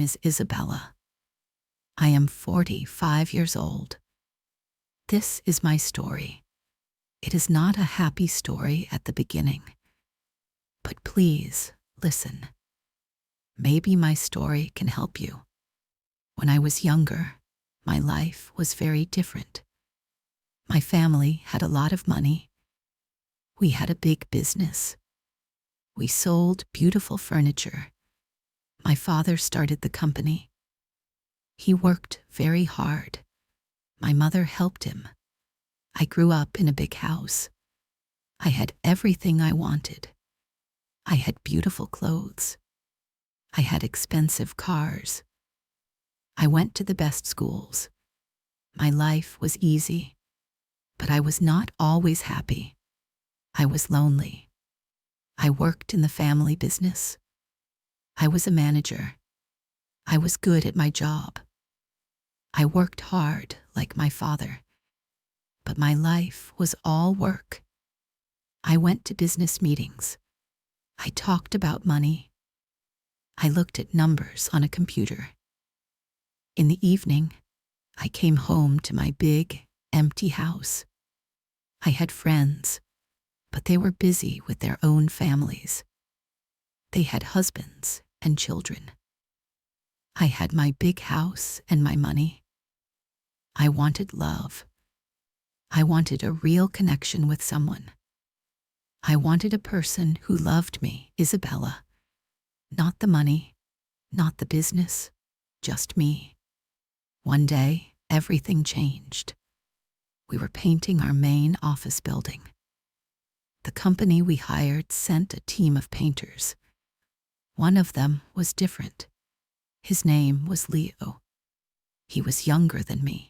name is Isabella. I am 45 years old. This is my story. It is not a happy story at the beginning. But please, listen. Maybe my story can help you. When I was younger, my life was very different. My family had a lot of money. We had a big business. We sold beautiful furniture. My father started the company. He worked very hard. My mother helped him. I grew up in a big house. I had everything I wanted. I had beautiful clothes. I had expensive cars. I went to the best schools. My life was easy, but I was not always happy. I was lonely. I worked in the family business. I was a manager. I was good at my job. I worked hard like my father, but my life was all work. I went to business meetings. I talked about money. I looked at numbers on a computer. In the evening, I came home to my big, empty house. I had friends, but they were busy with their own families. They had husbands and children. I had my big house and my money. I wanted love. I wanted a real connection with someone. I wanted a person who loved me, Isabella. Not the money, not the business, just me. One day, everything changed. We were painting our main office building. The company we hired sent a team of painters. One of them was different. His name was Leo. He was younger than me.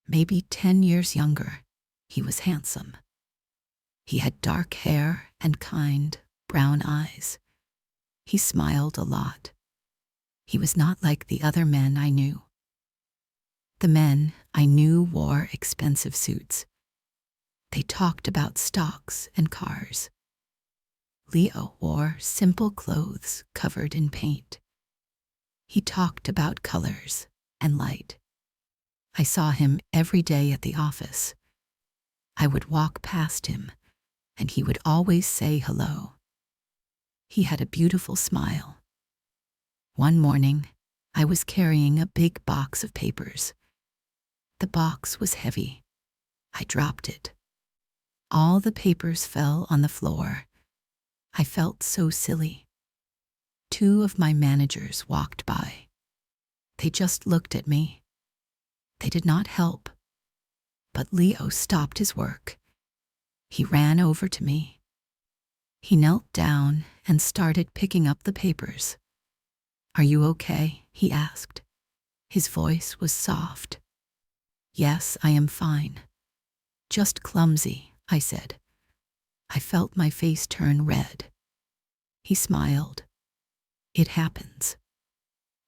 Maybe 10 years younger. He was handsome. He had dark hair and kind, brown eyes. He smiled a lot. He was not like the other men I knew. The men I knew wore expensive suits. They talked about stocks and cars. Leo wore simple clothes covered in paint. He talked about colors and light. I saw him every day at the office. I would walk past him, and he would always say hello. He had a beautiful smile. One morning, I was carrying a big box of papers. The box was heavy. I dropped it. All the papers fell on the floor. I felt so silly. 2 of my managers walked by. They just looked at me. They did not help. But Leo stopped his work. He ran over to me. He knelt down and started picking up the papers. "Are you okay?" he asked. His voice was soft. "Yes, I am fine. Just clumsy," I said. I felt my face turn red. He smiled. "It happens.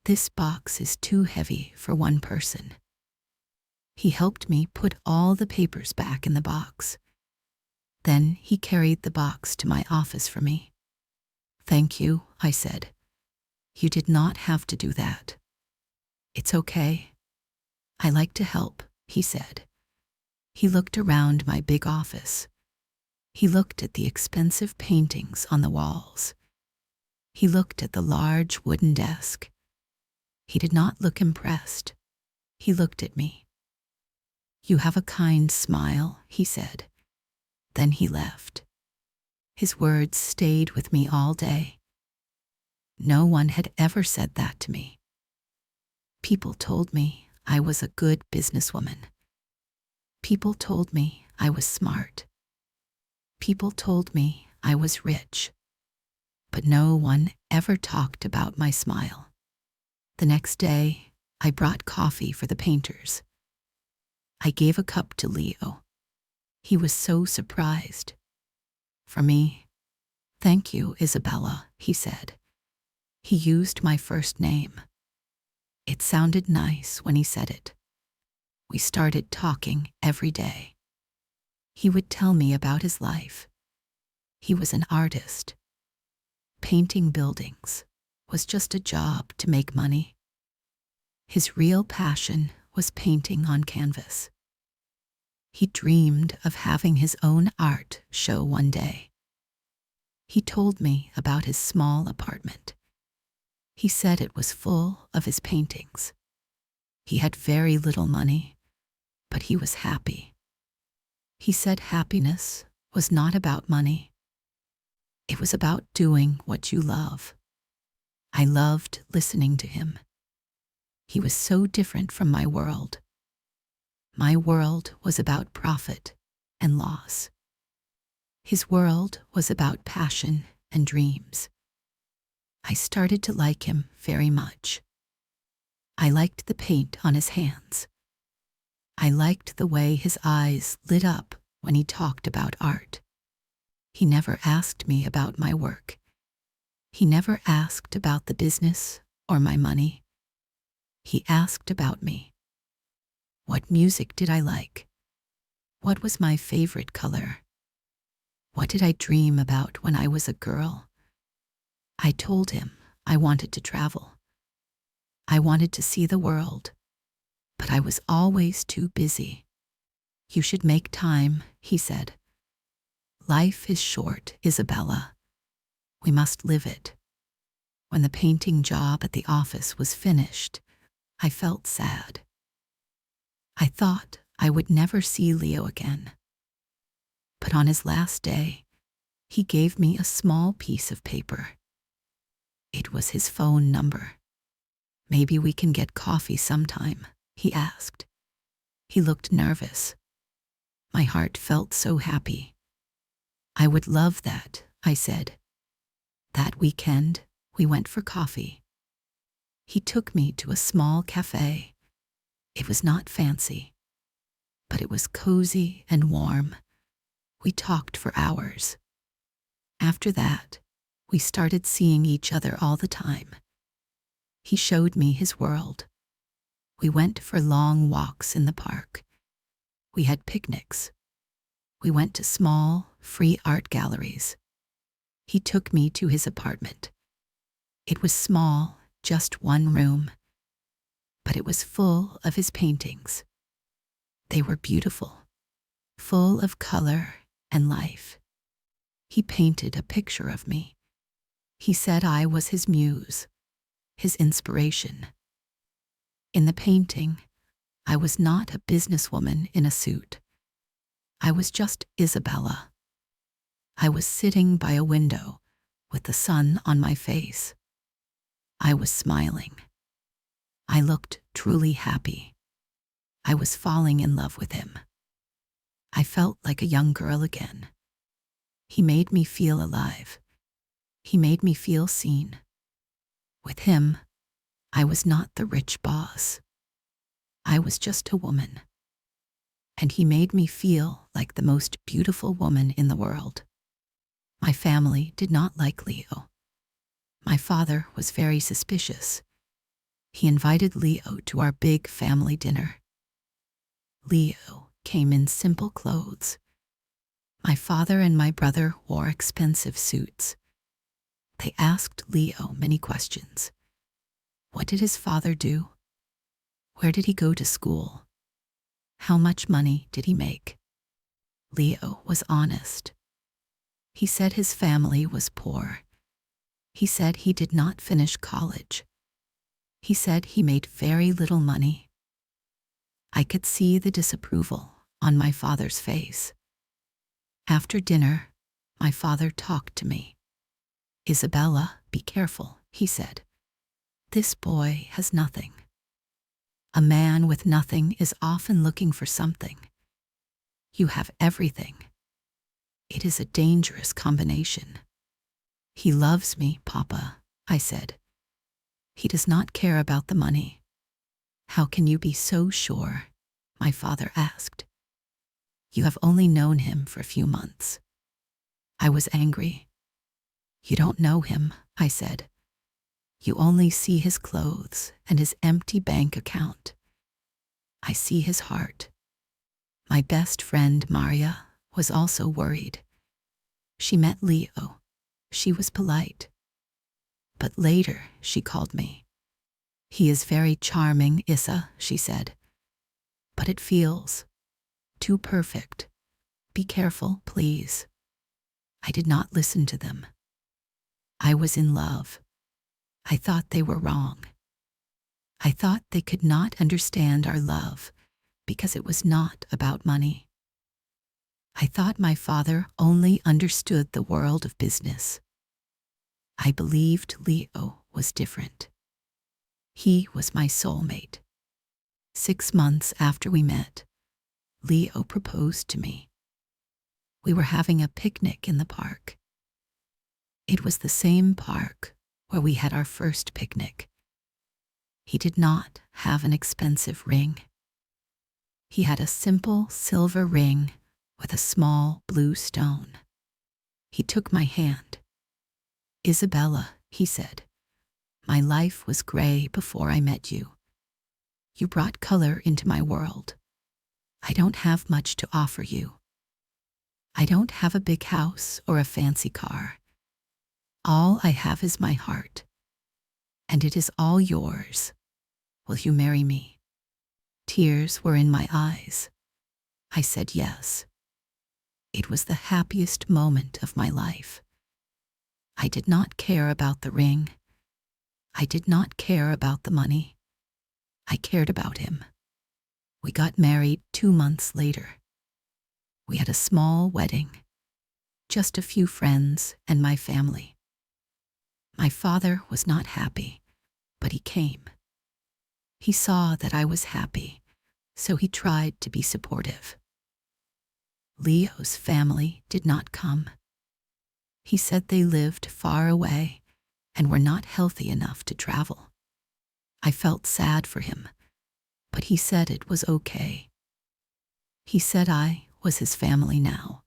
This box is too heavy for one person." He helped me put all the papers back in the box. Then he carried the box to my office for me. "Thank you," I said. "You did not have to do that." "It's okay. I like to help," he said. He looked around my big office. He looked at the expensive paintings on the walls. He looked at the large wooden desk. He did not look impressed. He looked at me. "You have a kind smile," he said. Then he left. His words stayed with me all day. No one had ever said that to me. People told me I was a good businesswoman. People told me I was smart. People told me I was rich. But no one ever talked about my smile. The next day, I brought coffee for the painters. I gave a cup to Leo. He was so surprised. For me, "Thank you, Isabella," he said. He used my first name. It sounded nice when he said it. We started talking every day. He would tell me about his life. He was an artist, painting buildings, was just a job to make money. His real passion was painting on canvas. He dreamed of having his own art show one day. He told me about his small apartment. He said it was full of his paintings. He had very little money, but he was happy. He said happiness was not about money. It was about doing what you love. I loved listening to him. He was so different from my world. My world was about profit and loss. His world was about passion and dreams. I started to like him very much. I liked the paint on his hands. I liked the way his eyes lit up when he talked about art. He never asked me about my work. He never asked about the business or my money. He asked about me. What music did I like? What was my favorite color? What did I dream about when I was a girl? I told him I wanted to travel. I wanted to see the world, but I was always too busy. You should make time, he said. Life is short, Isabella. We must live it. When the painting job at the office was finished, I felt sad. I thought I would never see Leo again. But on his last day, he gave me a small piece of paper. It was his phone number. Maybe we can get coffee sometime, he asked. He looked nervous. My heart felt so happy. I would love that, I said. That weekend, we went for coffee. He took me to a small cafe. It was not fancy, but it was cozy and warm. We talked for hours. After that, we started seeing each other all the time. He showed me his world. We went for long walks in the park. We had picnics. We went to small, free art galleries. He took me to his apartment. It was small, just one room, but it was full of his paintings. They were beautiful, full of color and life. He painted a picture of me. He said I was his muse, his inspiration. In the painting, I was not a businesswoman in a suit. I was just Isabella. I was sitting by a window with the sun on my face. I was smiling. I looked truly happy. I was falling in love with him. I felt like a young girl again. He made me feel alive. He made me feel seen. With him, I was not the rich boss. I was just a woman. And he made me feel like the most beautiful woman in the world. My family did not like Leo. My father was very suspicious. He invited Leo to our big family dinner. Leo came in simple clothes. My father and my brother wore expensive suits. They asked Leo many questions. What did his father do? Where did he go to school? How much money did he make? Leo was honest. He said his family was poor. He said he did not finish college. He said he made very little money. I could see the disapproval on my father's face. After dinner, my father talked to me. Isabella, be careful, he said. This boy has nothing. A man with nothing is often looking for something. You have everything. It is a dangerous combination. He loves me, Papa, I said. He does not care about the money. How can you be so sure? My father asked. You have only known him for a few months. I was angry. You don't know him, I said. You only see his clothes and his empty bank account. I see his heart. My best friend, Maria, was also worried. She met Leo. She was polite. But later she called me. "He is very charming, Issa," she said. "But it feels too perfect. Be careful, please." I did not listen to them. I was in love. I thought they were wrong. I thought they could not understand our love because it was not about money. I thought my father only understood the world of business. I believed Leo was different. He was my soulmate. 6 months after we met, Leo proposed to me. We were having a picnic in the park. It was the same park where we had our first picnic. He did not have an expensive ring. He had a simple silver ring with a small blue stone. He took my hand. "Isabella," he said, "my life was gray before I met you. You brought color into my world. I don't have much to offer you. I don't have a big house or a fancy car. All I have is my heart, and it is all yours. Will you marry me?" Tears were in my eyes. I said yes. It was the happiest moment of my life. I did not care about the ring. I did not care about the money. I cared about him. We got married 2 months later. We had a small wedding, just a few friends and my family. My father was not happy, but he came. He saw that I was happy, so he tried to be supportive. Leo's family did not come. He said they lived far away and were not healthy enough to travel. I felt sad for him, but he said it was okay. He said I was his family now.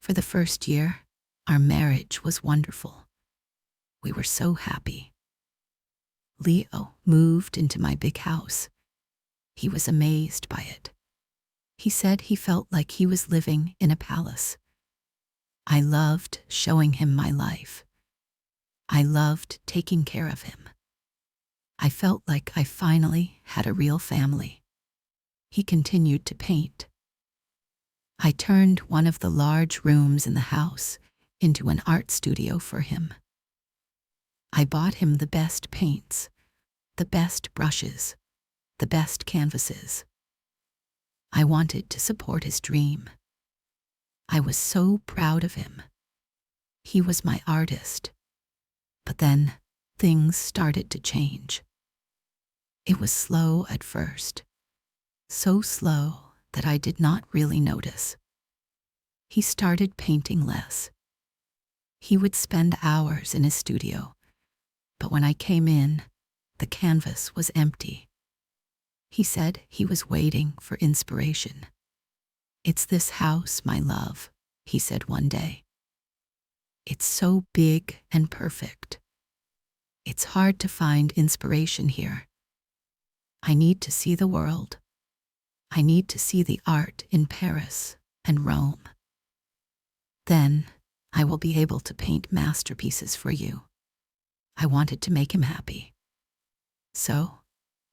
For the first year, our marriage was wonderful. We were so happy. Leo moved into my big house. He was amazed by it. He said he felt like he was living in a palace. I loved showing him my life. I loved taking care of him. I felt like I finally had a real family. He continued to paint. I turned one of the large rooms in the house into an art studio for him. I bought him the best paints, the best brushes, the best canvases. I wanted to support his dream. I was so proud of him. He was my artist. But then things started to change. It was slow at first, so slow that I did not really notice. He started painting less. He would spend hours in his studio, but when I came in, the canvas was empty. He said he was waiting for inspiration. "It's this house, my love," he said one day. "It's so big and perfect. It's hard to find inspiration here. I need to see the world. I need to see the art in Paris and Rome. Then I will be able to paint masterpieces for you." I wanted to make him happy. So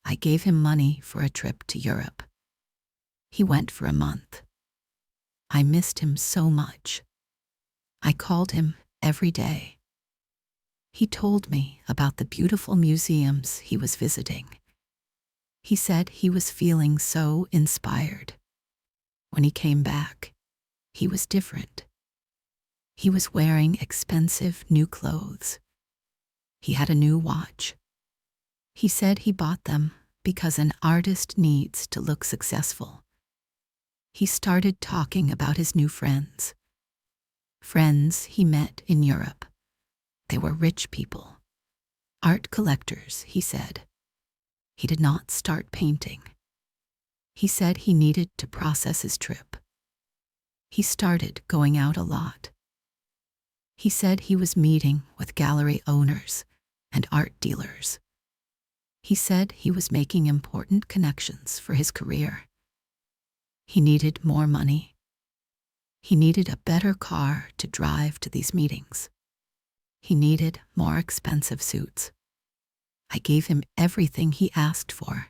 I gave him money for a trip to Europe. He went for a month. I missed him so much. I called him every day. He told me about the beautiful museums he was visiting. He said he was feeling so inspired. When he came back, he was different. He was wearing expensive new clothes. He had a new watch. He said he bought them because an artist needs to look successful. He started talking about his new friends. Friends he met in Europe. They were rich people. Art collectors, he said. He did not start painting. He said he needed to process his trip. He started going out a lot. He said he was meeting with gallery owners and art dealers. He said he was making important connections for his career. He needed more money. He needed a better car to drive to these meetings. He needed more expensive suits. I gave him everything he asked for.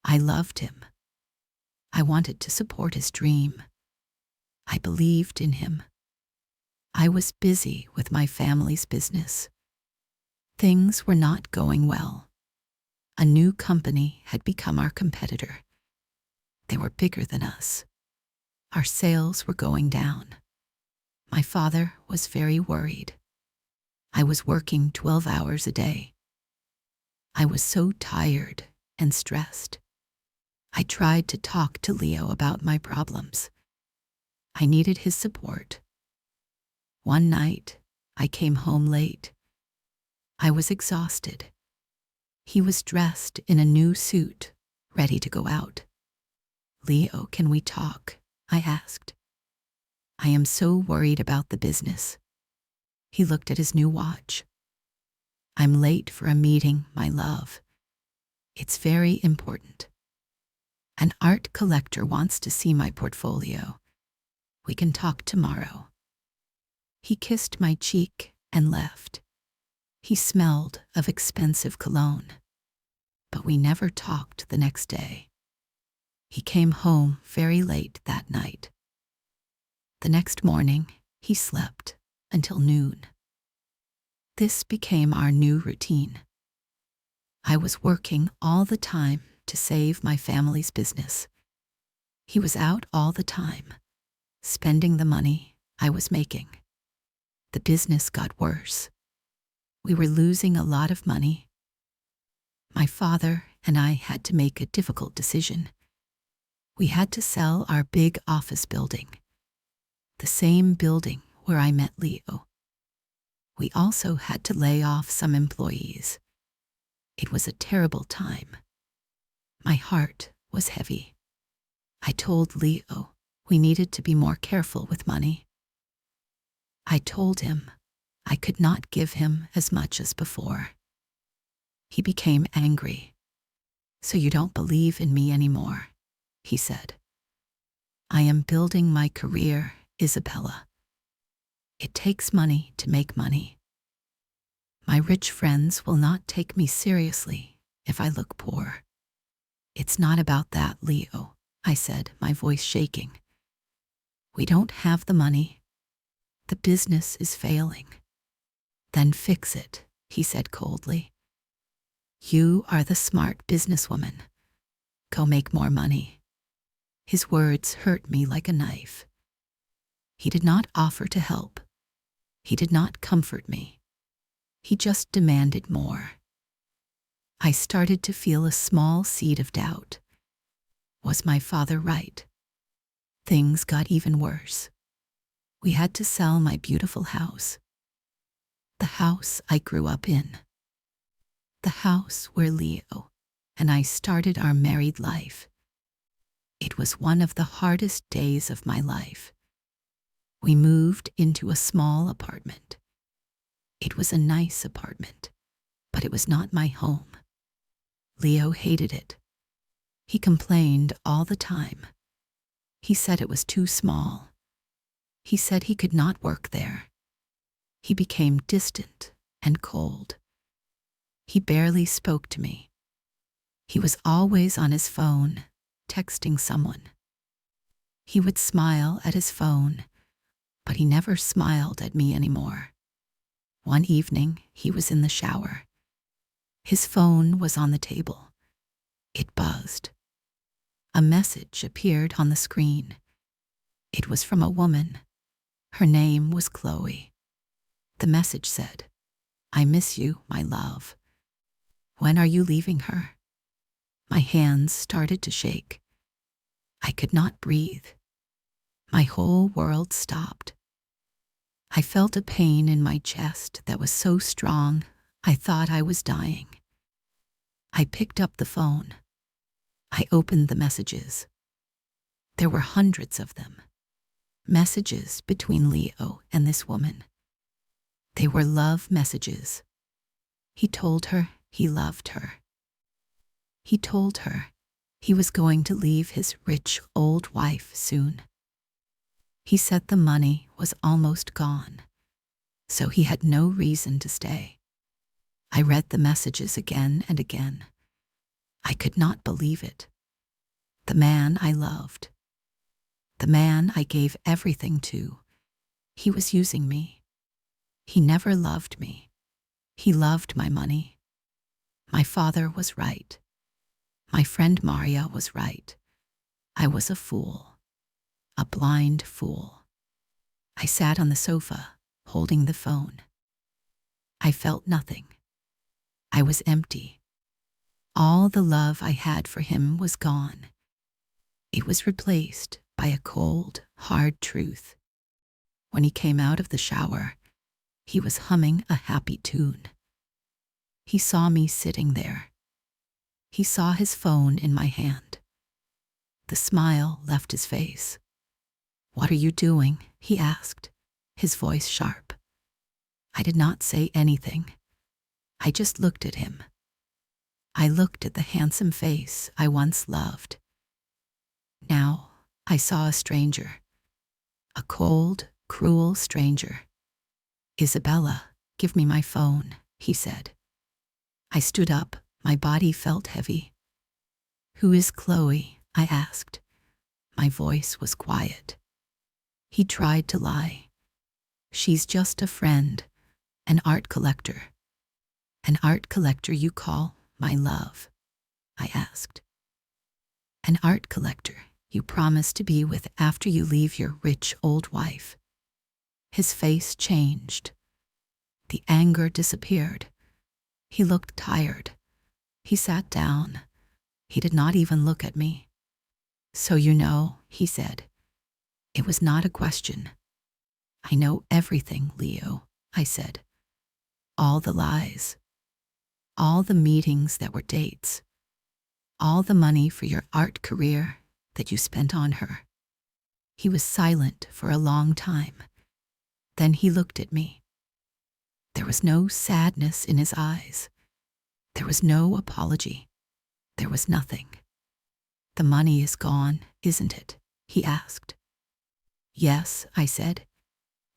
I loved him. I wanted to support his dream. I believed in him. I was busy with my family's business. Things were not going well. A new company had become our competitor. They were bigger than us. Our sales were going down. My father was very worried. I was working 12 hours a day. I was so tired and stressed. I tried to talk to Leo about my problems. I needed his support. One night, I came home late. I was exhausted. He was dressed in a new suit, ready to go out. "Leo, can we talk?" I asked. "I am so worried about the business." He looked at his new watch. "I'm late for a meeting, my love. It's very important. An art collector wants to see my portfolio. We can talk tomorrow." He kissed my cheek and left. He smelled of expensive cologne. But we never talked the next day. He came home very late that night. The next morning, he slept until noon. This became our new routine. I was working all the time to save my family's business. He was out all the time, spending the money I was making. The business got worse. We were losing a lot of money. My father and I had to make a difficult decision. We had to sell our big office building, the same building where I met Leo. We also had to lay off some employees. It was a terrible time. My heart was heavy. I told Leo we needed to be more careful with money. I told him I could not give him as much as before. He became angry. "So you don't believe in me anymore," he said. "I am building my career, Isabella. It takes money to make money. My rich friends will not take me seriously if I look poor." "It's not about that, Leo," I said, my voice shaking. "We don't have the money. The business is failing." "Then fix it," he said coldly. "You are the smart businesswoman. Go make more money." His words hurt me like a knife. He did not offer to help. He did not comfort me. He just demanded more. I started to feel a small seed of doubt. Was my father right? Things got even worse. We had to sell my beautiful house. The house I grew up in. The house where Leo and I started our married life. It was one of the hardest days of my life. We moved into a small apartment. It was a nice apartment, but it was not my home. Leo hated it. He complained all the time. He said it was too small. He said he could not work there. He became distant and cold. He barely spoke to me. He was always on his phone, texting someone. He would smile at his phone, but he never smiled at me anymore. One evening, he was in the shower. His phone was on the table. It buzzed. A message appeared on the screen. It was from a woman. Her name was Chloe. The message said, "I miss you, my love. When are you leaving her?" My hands started to shake. I could not breathe. My whole world stopped. I felt a pain in my chest that was so strong, I thought I was dying. I picked up the phone. I opened the messages. There were hundreds of them. Messages between Leo and this woman. They were love messages. He told her he loved her. He told her he was going to leave his rich old wife soon. He said the money was almost gone. So he had no reason to stay. I read the messages again and again. I could not believe it. The man I loved, the man I gave everything to, he was using me. He never loved me. He loved my money. My father was right. My friend Maria was right. I was a fool, a blind fool. I sat on the sofa, holding the phone. I felt nothing. I was empty. All the love I had for him was gone. It was replaced by a cold, hard truth. When he came out of the shower, he was humming a happy tune. He saw me sitting there. He saw his phone in my hand. The smile left his face. "What are you doing?" he asked, his voice sharp. I did not say anything. I just looked at him. I looked at the handsome face I once loved. Now I saw a stranger, a cold, cruel stranger. "Isabella, give me my phone," he said. I stood up. My body felt heavy. "Who is Chloe?" I asked. My voice was quiet. He tried to lie. "She's just a friend, an art collector." "An art collector you call my love?" I asked. "An art collector you promise to be with after you leave your rich old wife." His face changed. The anger disappeared. He looked tired. He sat down. He did not even look at me. "So you know," he said. It was not a question. "I know everything, Leo," I said. "All the lies. All the meetings that were dates. All the money for your art career that you spent on her." He was silent for a long time. Then he looked at me. There was no sadness in his eyes. There was no apology. There was nothing. "The money is gone, isn't it?" he asked. "Yes," I said.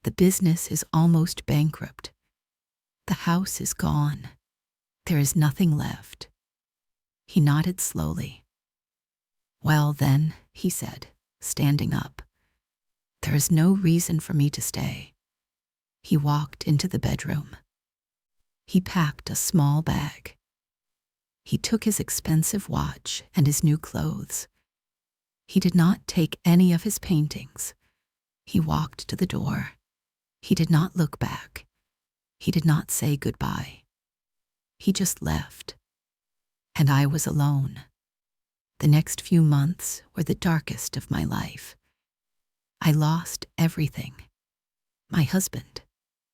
"The business is almost bankrupt. The house is gone. There is nothing left." He nodded slowly. "Well then," he said, standing up, "there is no reason for me to stay." He walked into the bedroom. He packed a small bag. He took his expensive watch and his new clothes. He did not take any of his paintings. He walked to the door. He did not look back. He did not say goodbye. He just left. And I was alone. The next few months were the darkest of my life. I lost everything. My husband,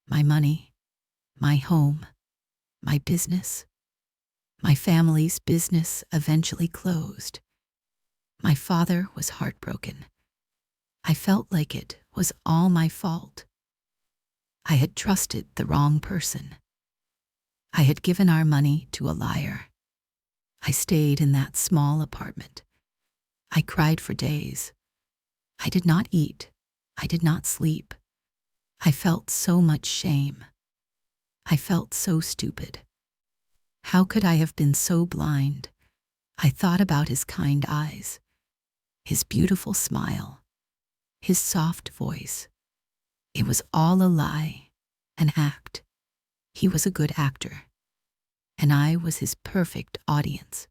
my money, my home, my business. My family's business eventually closed. My father was heartbroken. I felt like it was all my fault. I had trusted the wrong person. I had given our money to a liar. I stayed in that small apartment. I cried for days. I did not eat. I did not sleep. I felt so much shame. I felt so stupid. How could I have been so blind? I thought about his kind eyes, his beautiful smile, his soft voice. It was all a lie, an act. He was a good actor, and I was his perfect audience.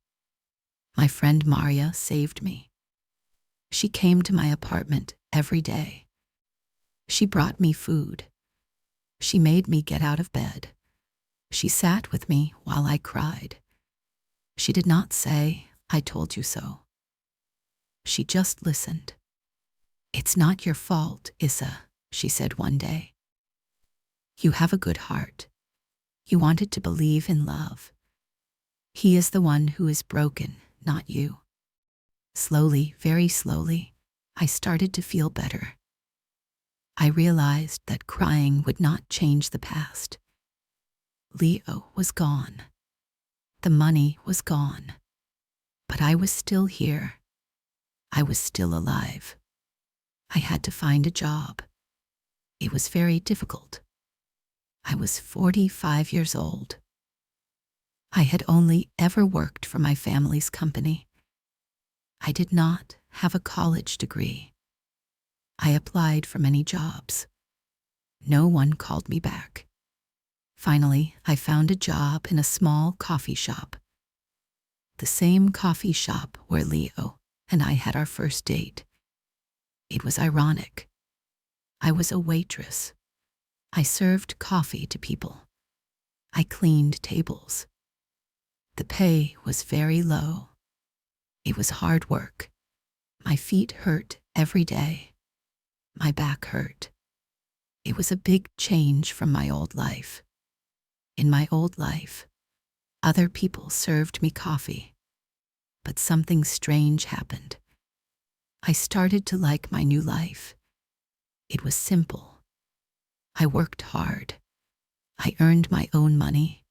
My friend Maria saved me. She came to my apartment every day. She brought me food. She made me get out of bed. She sat with me while I cried. She did not say, "I told you so." She just listened. "It's not your fault, Issa," she said one day. "You have a good heart. You wanted to believe in love. He is the one who is broken, not you." Slowly, very slowly, I started to feel better. I realized that crying would not change the past. Leo was gone. The money was gone. But I was still here. I was still alive. I had to find a job. It was very difficult. I was 45 years old. I had only ever worked for my family's company. I did not have a college degree. I applied for many jobs. No one called me back. Finally, I found a job in a small coffee shop. The same coffee shop where Leo and I had our first date. It was ironic. I was a waitress. I served coffee to people. I cleaned tables. The pay was very low. It was hard work. My feet hurt every day. My back hurt. It was a big change from my old life. In my old life, other people served me coffee, but something strange happened. I started to like my new life. It was simple. I worked hard. I earned my own money.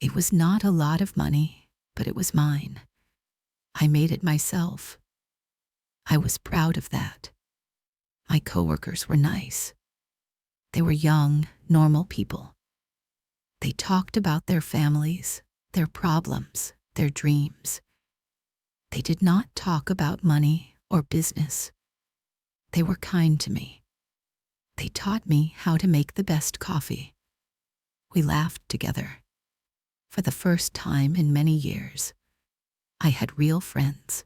It was not a lot of money, but it was mine. I made it myself. I was proud of that. My coworkers were nice. They were young, normal people. They talked about their families, their problems, their dreams. They did not talk about money or business. They were kind to me. They taught me how to make the best coffee. We laughed together. For the first time in many years, I had real friends.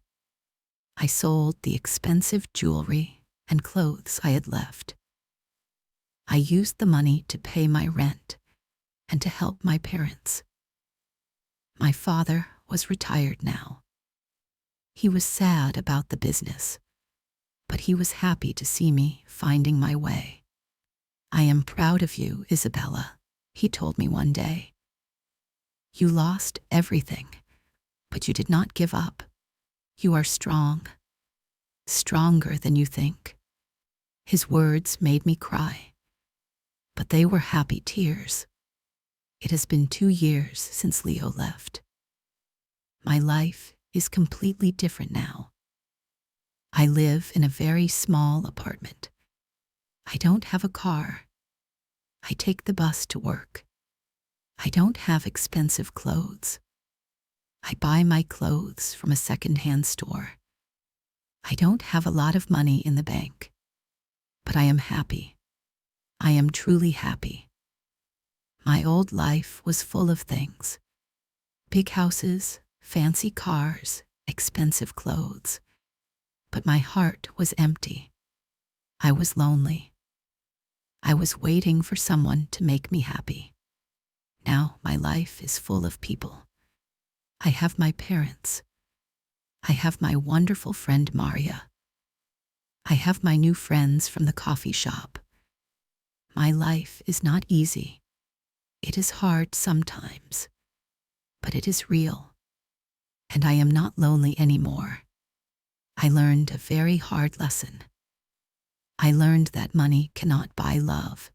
I sold the expensive jewelry and clothes I had left. I used the money to pay my rent and to help my parents. My father was retired now. He was sad about the business, but he was happy to see me finding my way. "I am proud of you, Isabella," he told me one day. "You lost everything, but you did not give up. You are strong, stronger than you think." His words made me cry, but they were happy tears. It has been 2 years since Leo left. My life is completely different now. I live in a very small apartment. I don't have a car. I take the bus to work. I don't have expensive clothes. I buy my clothes from a second-hand store. I don't have a lot of money in the bank, but I am happy. I am truly happy. My old life was full of things. Big houses, fancy cars, expensive clothes. But my heart was empty. I was lonely. I was waiting for someone to make me happy. Now my life is full of people. I have my parents. I have my wonderful friend Maria. I have my new friends from the coffee shop. My life is not easy. It is hard sometimes, but it is real. And I am not lonely anymore. I learned a very hard lesson. I learned that money cannot buy love.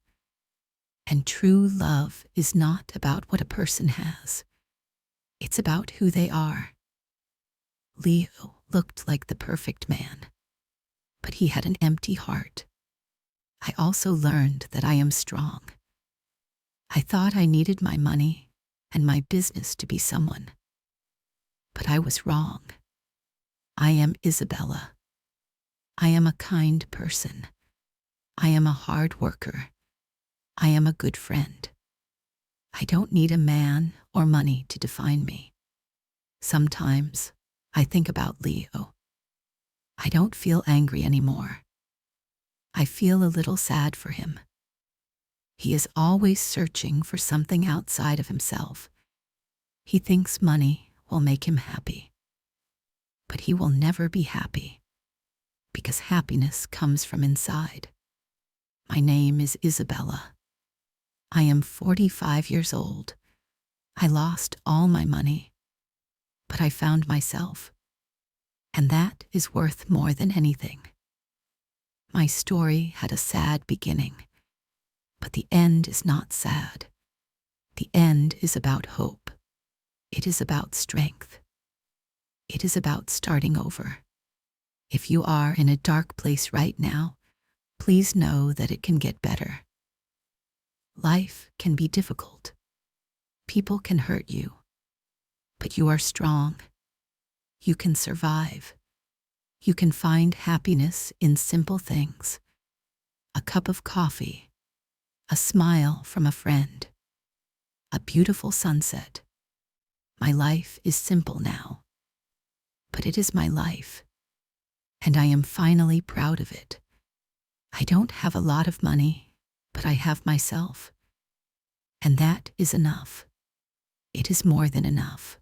And true love is not about what a person has. It's about who they are. Leo looked like the perfect man, but he had an empty heart. I also learned that I am strong. I thought I needed my money and my business to be someone. But I was wrong. I am Isabella. I am a kind person. I am a hard worker. I am a good friend. I don't need a man or money to define me. Sometimes I think about Leo. I don't feel angry anymore. I feel a little sad for him. He is always searching for something outside of himself. He thinks money will make him happy. But he will never be happy, because happiness comes from inside. My name is Isabella. I am 45 years old. I lost all my money, but I found myself, and that is worth more than anything. My story had a sad beginning, but the end is not sad. The end is about hope. It is about strength. It is about starting over. If you are in a dark place right now, please know that it can get better. Life can be difficult. People can hurt you. But you are strong. You can survive. You can find happiness in simple things. A cup of coffee, a smile from a friend, a beautiful sunset. My life is simple now, but it is my life, and I am finally proud of it. I don't have a lot of money, but I have myself, and that is enough. It is more than enough.